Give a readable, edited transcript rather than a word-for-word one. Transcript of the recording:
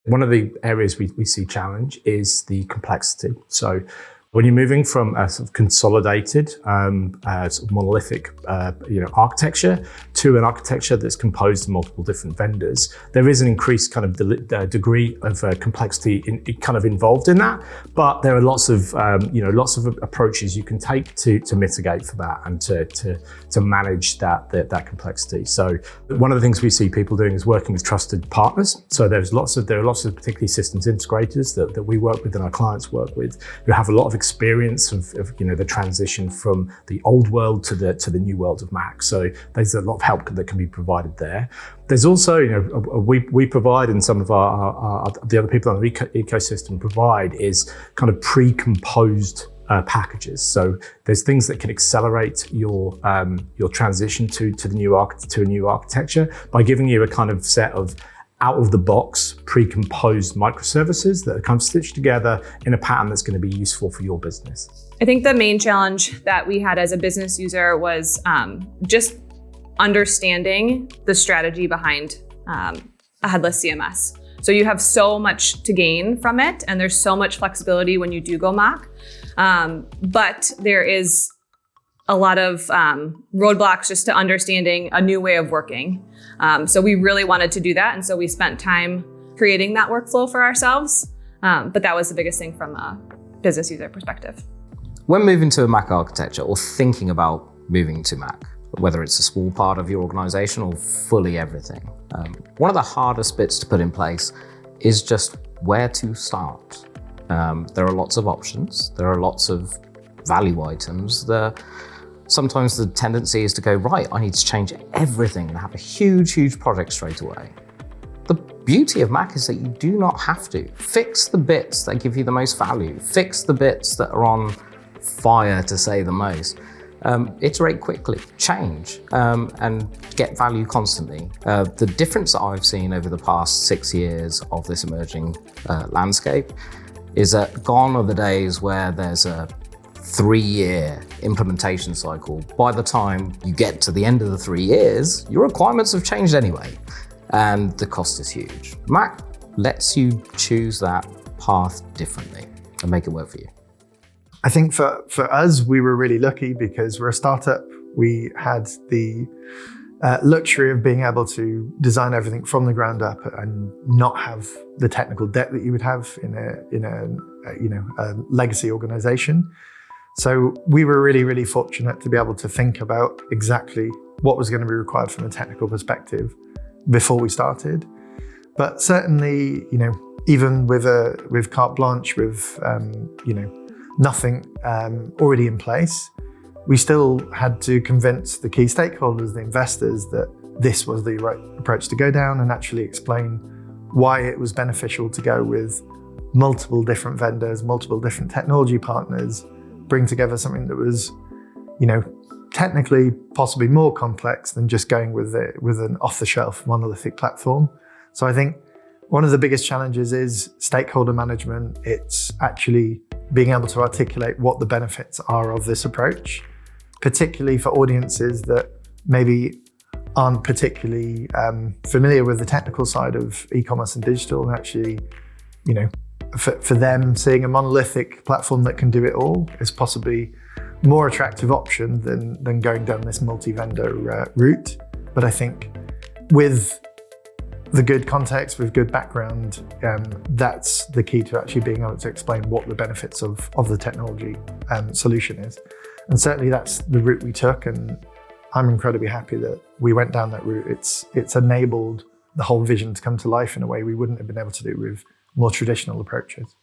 One of the areas we see challenge is the complexity. So when you're moving from a sort of consolidated, sort of monolithic, architecture to an architecture that's composed of multiple different vendors, there is an increased kind of degree of complexity kind of involved in that. But there are lots of approaches you can take to mitigate for that and to manage that complexity. So one of the things we see people doing is working with trusted partners. So there are lots of particularly systems integrators that we work with and our clients work with who have a lot of experience of the transition from the old world to the new world of MACH. So there's a lot of help that can be provided there. There's also, we provide, and some of the other people on the ecosystem provide, is kind of pre-composed packages. So there's things that can accelerate your transition to a new architecture by giving you a kind of set of out-of-the-box, pre-composed microservices that are kind of stitched together in a pattern that's going to be useful for your business. I think the main challenge that we had as a business user was just understanding the strategy behind a headless CMS. So you have so much to gain from it, and there's so much flexibility when you do go MACH. But there is a lot of roadblocks just to understanding a new way of working. So we really wanted to do that. And so we spent time creating that workflow for ourselves. But that was the biggest thing from a business user perspective. When moving to a MACH architecture or thinking about moving to MACH, whether it's a small part of your organization or fully everything, one of the hardest bits to put in place is just where to start. There are lots of options. There are lots of value items. Sometimes the tendency is to go, right, I need to change everything and have a huge project straight away. The beauty of MACH is that you do not have to. Fix the bits that give you the most value. Fix the bits that are on fire, to say the most. Iterate quickly, change, and get value constantly. The difference that I've seen over the past 6 years of this emerging landscape is that gone are the days where there's a 3-year implementation cycle. By the time you get to the end of the 3 years, your requirements have changed anyway, and the cost is huge. MACH lets you choose that path differently and make it work for you. I think for us, we were really lucky because we're a startup. We had the luxury of being able to design everything from the ground up and not have the technical debt that you would have in a legacy organization. So we were really fortunate to be able to think about exactly what was going to be required from a technical perspective before we started. But certainly, even with carte blanche, with nothing already in place, we still had to convince the key stakeholders, the investors, that this was the right approach to go down, and actually explain why it was beneficial to go with multiple different vendors, multiple different technology partners, bring together something that was, technically possibly more complex than just going with an off-the-shelf monolithic platform. So I think one of the biggest challenges is stakeholder management. It's actually being able to articulate what the benefits are of this approach, particularly for audiences that maybe aren't particularly familiar with the technical side of e-commerce and digital, and actually, for them, seeing a monolithic platform that can do it all is possibly a more attractive option than going down this multi-vendor route. But I think with the good context, with good background, that's the key to actually being able to explain what the benefits of the technology solution is. And certainly that's the route we took, and I'm incredibly happy that we went down that route. It's enabled the whole vision to come to life in a way we wouldn't have been able to do with more traditional approaches.